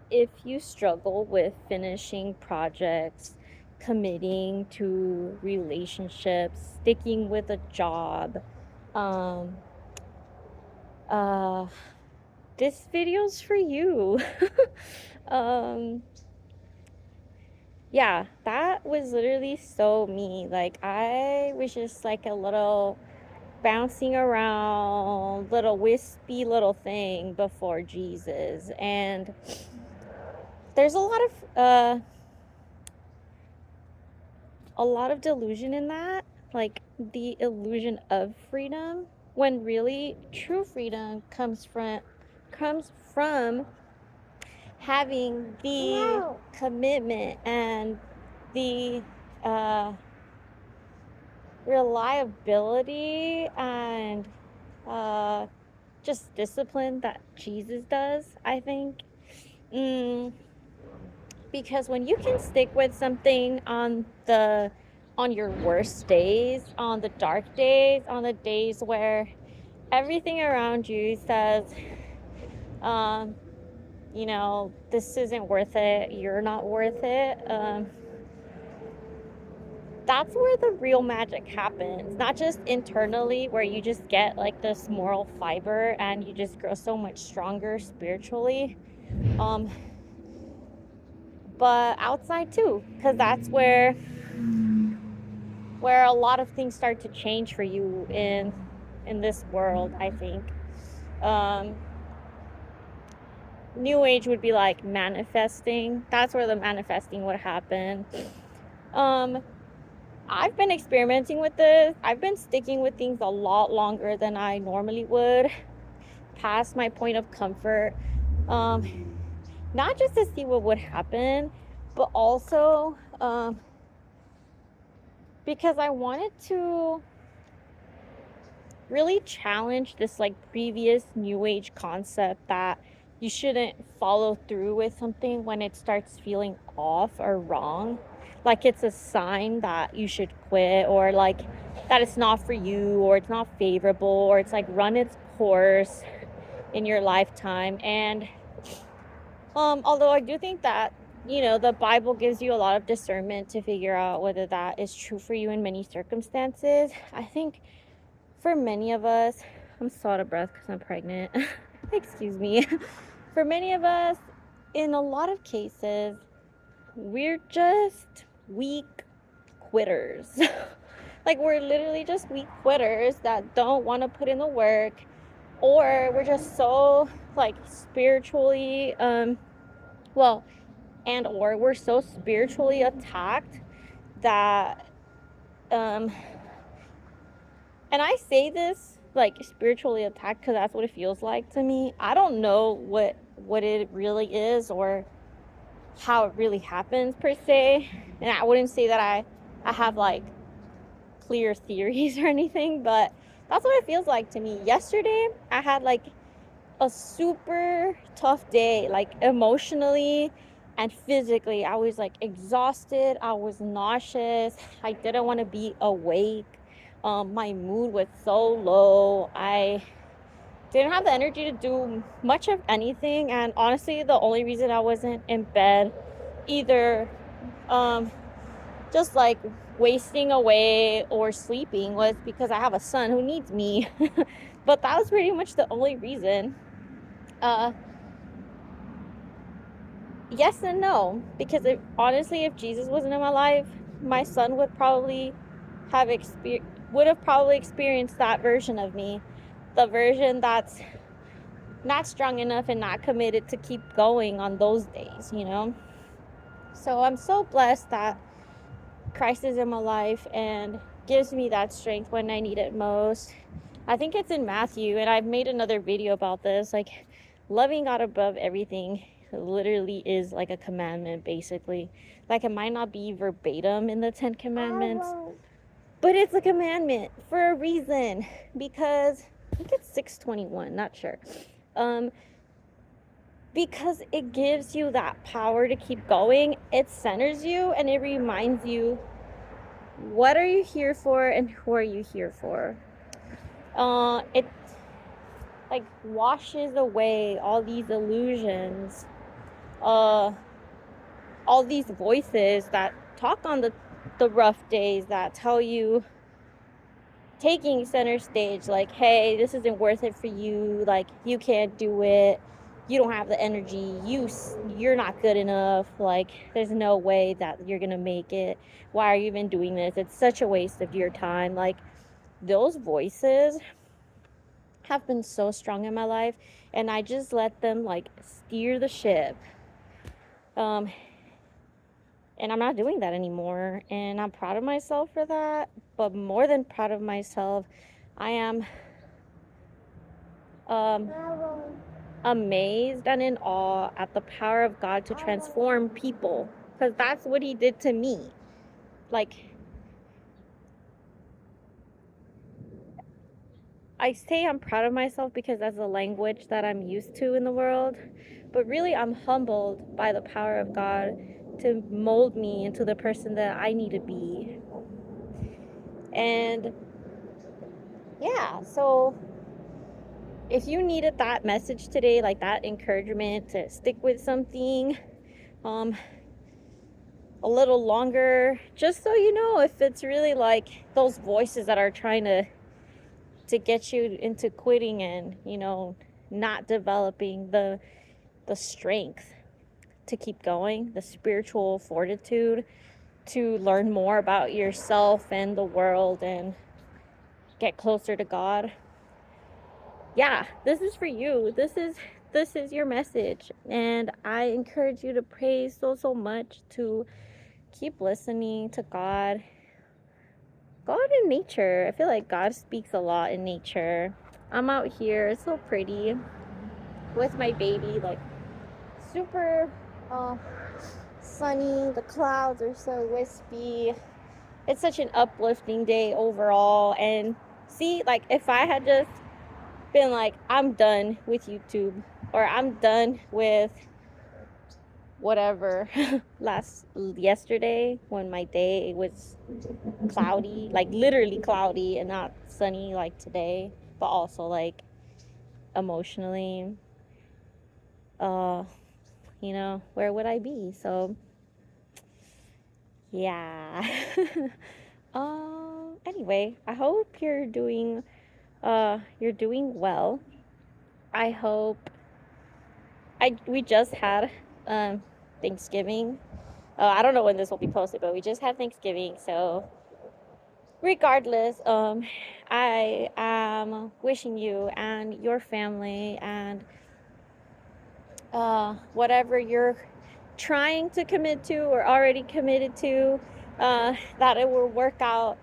if you struggle with finishing projects, committing to relationships, sticking with a job, um, uh, this video's for you. um, yeah, that was literally so me. Like, I was just like a little bouncing around, little wispy little thing before Jesus. And there's a lot of delusion in that, like the illusion of freedom, when really true freedom comes from having the commitment and the uh reliability and uh just discipline that Jesus does, I think. Mm, because when you can stick with something on your worst days, on the dark days, on the days where everything around you says, um, this isn't worth it, you're not worth it. That's where the real magic happens. Not just internally, where you just get like this moral fiber and you just grow so much stronger spiritually. Um, but outside too, because that's where a lot of things start to change for you in this world, I think. um New age would be like manifesting. That's where the manifesting would happen. um I've been experimenting with this. I've been sticking with things a lot longer than I normally would, past my point of comfort. um Not just to see what would happen, but also because I wanted to really challenge this like previous new age concept that you shouldn't follow through with something when it starts feeling off or wrong, like it's a sign that you should quit, or like that it's not for you, or it's not favorable, or it's like run its course in your lifetime. And although I do think that, the Bible gives you a lot of discernment to figure out whether that is true for you in many circumstances, I think for many of us, I'm so out of breath because I'm pregnant. Excuse me. For many of us, in a lot of cases, we're just weak quitters. Like, we're literally just weak quitters that don't want to put in the work, or we're just so, like, spiritually, well, and or we're so spiritually attacked that, um, and I say this like spiritually attacked because that's what it feels like to me. I don't know what it really is or how it really happens per se. And I wouldn't say that I have like clear theories or anything, but that's what it feels like to me. Yesterday, I had like a super tough day, like emotionally and physically. I was like exhausted, I was nauseous, I didn't want to be awake. My mood was so low. I didn't have the energy to do much of anything, and honestly, the only reason I wasn't in bed, either um just like wasting away or sleeping, was because I have a son who needs me. But that was pretty much the only reason. uh Yes and no, because honestly, if Jesus wasn't in my life, my son would have probably experienced that version of me, the version that's not strong enough and not committed to keep going on those days. So I'm so blessed that Christ is in my life and gives me that strength when I need it most. I think it's in Matthew, and I've made another video about this. Like, loving God above everything literally is like a commandment, basically. Like, it might not be verbatim in the Ten Commandments, but it's a commandment for a reason. Because I think it's 621, not sure. Um, because it gives you that power to keep going. It centers you and it reminds you, what are you here for and who are you here for? It like washes away all these illusions uh all these voices that talk on the rough days, that tell you, taking center stage, like, hey, this isn't worth it for you, like, you can't do it, you don't have the energy, you're not good enough, like, there's no way that you're gonna make it, why are you even doing this, it's such a waste of your time. Like, those voices have been so strong in my life, and I just let them like steer the ship. um and I'm not doing that anymore, and I'm proud of myself for that. But more than proud of myself, I am um amazed and in awe at the power of God to transform people, because that's what he did to me. Like, I say I'm proud of myself because that's a language that I'm used to in the world, but really I'm humbled by the power of God to mold me into the person that I need to be. And yeah, so if you needed that message today, like that encouragement to stick with something um a little longer, just so you know, if it's really like those voices that are trying to get you into quitting and, not developing the strength to keep going, the spiritual fortitude to learn more about yourself and the world and get closer to God. Yeah, this is for you. This is your message, and I encourage you to pray so much, to keep listening to God. God in nature. I feel like God speaks a lot in nature. I'm out here, it's so pretty with my baby, like super sunny. The clouds are so wispy. It's such an uplifting day overall. And see, like, if I had just been like, I'm done with YouTube, or I'm done with whatever yesterday, when my day was cloudy, like literally cloudy and not sunny like today, but also like emotionally, uh where would I be? So yeah. Anyway, I hope you're doing well. I hope I we just had Thanksgiving. I don't know when this will be posted, but we just had Thanksgiving. So regardless, I am wishing you and your family and whatever you're trying to commit to or already committed to, that it will work out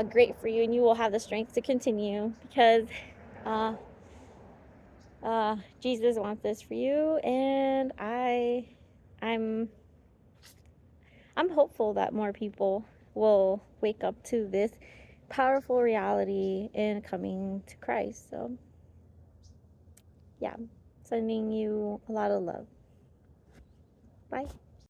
great for you, and you will have the strength to continue, because uh, Jesus wants this for you, and I'm I'm hopeful that more people will wake up to this powerful reality in coming to Christ. So yeah, sending you a lot of love. Bye.